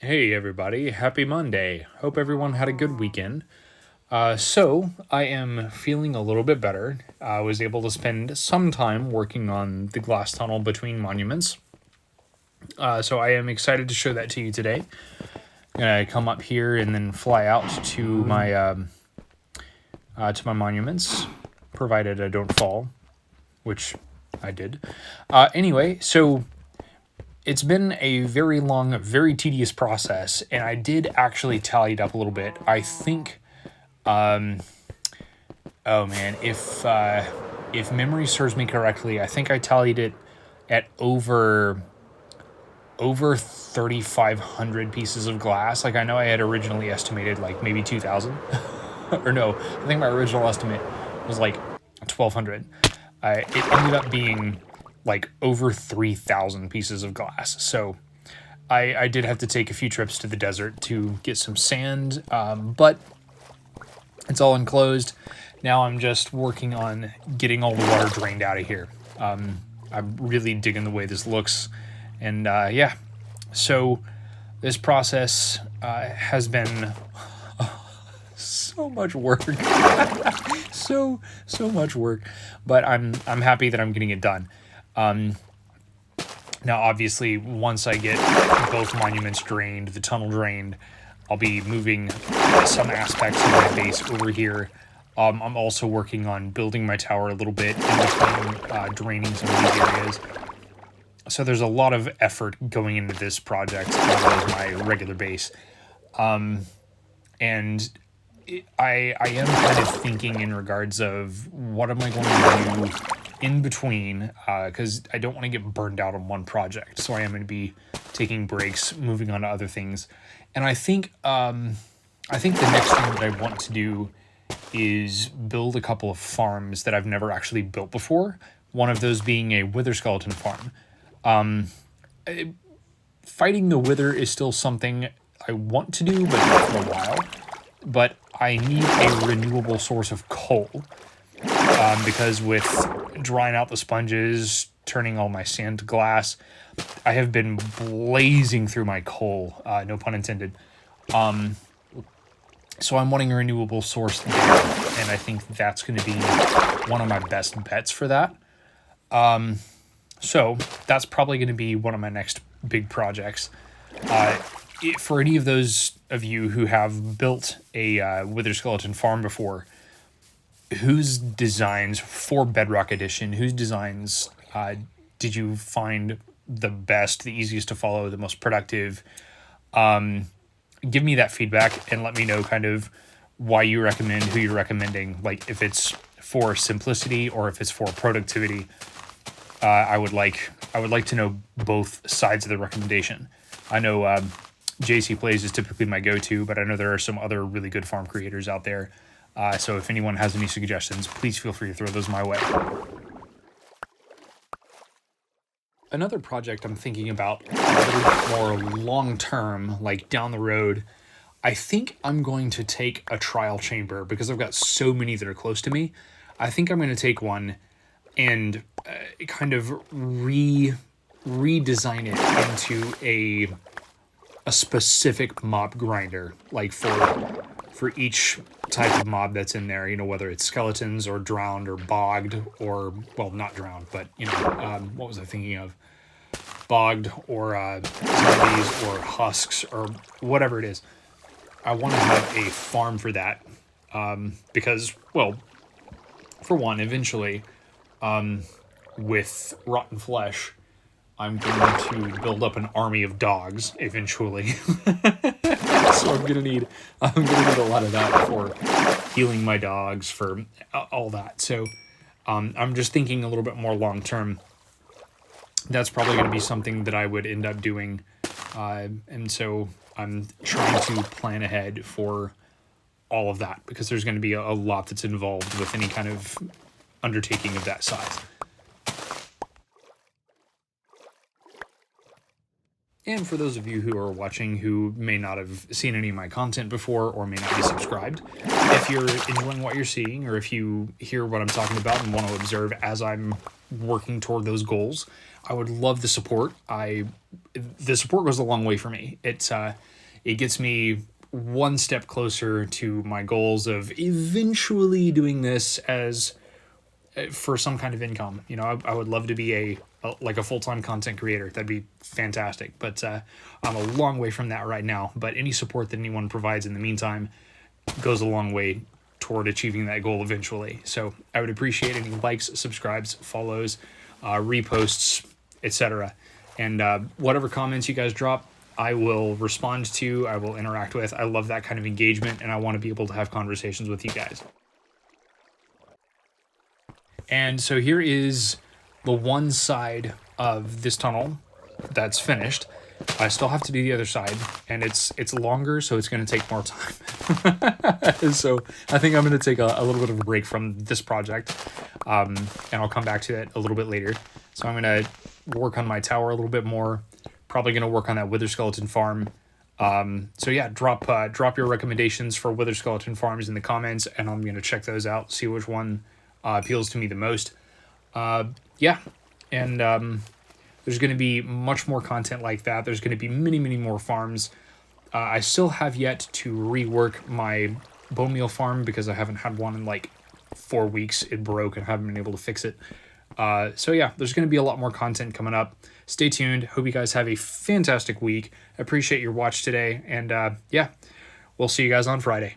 Hey everybody, happy Monday. Hope everyone had a good weekend. So I am feeling a little bit better. I was able to spend some time working on the glass tunnel between monuments. So I am excited to show that to you today. I'm gonna come up here and then fly out to my monuments, provided I don't fall, which I did. Anyway, so it's been a very long, very tedious process, and I did actually tally it up a little bit. I think, oh man, if memory serves me correctly, I think I tallied it at over 3,500 pieces of glass. Like I know I had originally estimated like maybe 2,000, or no, I think my original estimate was like 1,200. It ended up being like over 3,000 pieces of glass. So I did have to take a few trips to the desert to get some sand, but it's all enclosed. Now I'm just working on getting all the water drained out of here. I'm really digging the way this looks. And yeah, so this process has been so much work. so much work, but I'm happy that I'm getting it done. Now, obviously, once I get both monuments drained, the tunnel drained, I'll be moving some aspects of my base over here. I'm also working on building my tower a little bit in between draining some of these areas. So there's a lot of effort going into this project as well as my regular base. And I am kind of thinking in regards of what am I going to do in between, because I don't want to get burned out on one project. So I am going to be taking breaks, moving on to other things. And I think the next thing that I want to do is build a couple of farms that I've never actually built before. One of those being a wither skeleton farm. Fighting the wither is still something I want to do, but not for a while. But I need a renewable source of coal, because with drying out the sponges, turning all my sand to glass, I have been blazing through my coal, no pun intended. So I'm wanting a renewable source there, and I think that's going to be one of my best bets for that. So that's probably going to be one of my next big projects. For any of those of you who have built a wither skeleton farm before, whose designs for Bedrock Edition, whose designs did you find the best, the easiest to follow, the most productive? Give me that feedback and let me know kind of why you recommend, who you're recommending, like if it's for simplicity or if it's for productivity. I would like to know both sides of the recommendation. I know JC Plays is typically my go-to, but I know there are some other really good farm creators out there. So if anyone has any suggestions, please feel free to throw those my way. Another project I'm thinking about a little bit more long-term, like down the road, I think I'm going to take a trial chamber because I've got so many that are close to me. I think I'm going to take one and kind of redesign it into a specific mob grinder, like for each type of mob that's in there, whether it's skeletons or drowned or bogged or, well, not drowned, but, what was I thinking of? Bogged or zombies or husks or whatever it is. I want to have a farm for that, because, well, for one, eventually, with rotten flesh, I'm going to build up an army of dogs eventually. So I'm gonna need a lot of that for healing my dogs, for all that. So I'm just thinking a little bit more long term. That's probably going to be something that I would end up doing, and so I'm trying to plan ahead for all of that because there's going to be a lot that's involved with any kind of undertaking of that size. And for those of you who are watching who may not have seen any of my content before or may not be subscribed, if you're enjoying what you're seeing or if you hear what I'm talking about and want to observe as I'm working toward those goals, I would love the support. The support goes a long way for me. It gets me one step closer to my goals of eventually doing this as for some kind of income. You know, I would love to be a full-time content creator. That'd be fantastic. But I'm a long way from that right now. But any support that anyone provides in the meantime goes a long way toward achieving that goal eventually. So I would appreciate any likes, subscribes, follows, reposts, etc. And whatever comments you guys drop, I will respond to, I will interact with. I love that kind of engagement, and I want to be able to have conversations with you guys. And so here is the one side of this tunnel that's finished. I still have to do the other side, and it's longer, so it's going to take more time. So I think I'm going to take a little bit of a break from this project, and I'll come back to it a little bit later. So I'm going to work on my tower a little bit more. Probably going to work on that wither skeleton farm. So yeah, drop your recommendations for wither skeleton farms in the comments, and I'm going to check those out, see which one appeals to me the most. Yeah, and there's going to be much more content like that. There's going to be many more farms. I still have yet to rework my bone meal farm because I haven't had one in like 4 weeks. It broke and I haven't been able to fix it. So yeah, there's going to be a lot more content coming up. Stay tuned. Hope you guys have a fantastic week. I appreciate your watch today. And yeah, we'll see you guys on Friday.